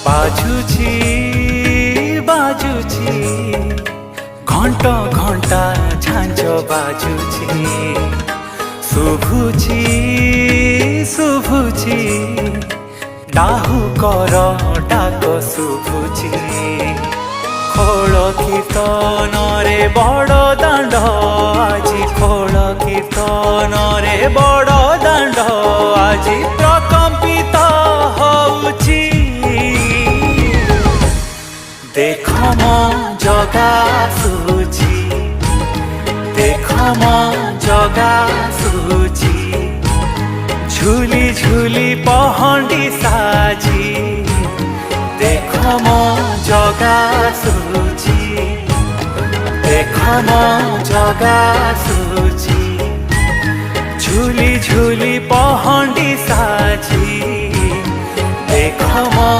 বাজুছি বাজুছি ঘণ্টা ঘণ্টা ঝাঞ্জ বাজুছি শুভুছি শুভুছি ডাহুকর ডাক শুভুছি খোল কীর্তনরে বড় দাণ্ড আজি খোল কীর্তনরে বড় দাণ্ড আজি প্রকম্পিত হউছি দেখ মো জগা সুচি দেখ মো জগা সুচি ঝুলি ঝুলি পহଣ୍ଡି সাজি দেখ মো জগা সুচি দেখ মো জগা সুচি ঝুলি ঝুলি পহଣ୍ଡି সাজি দেখ মো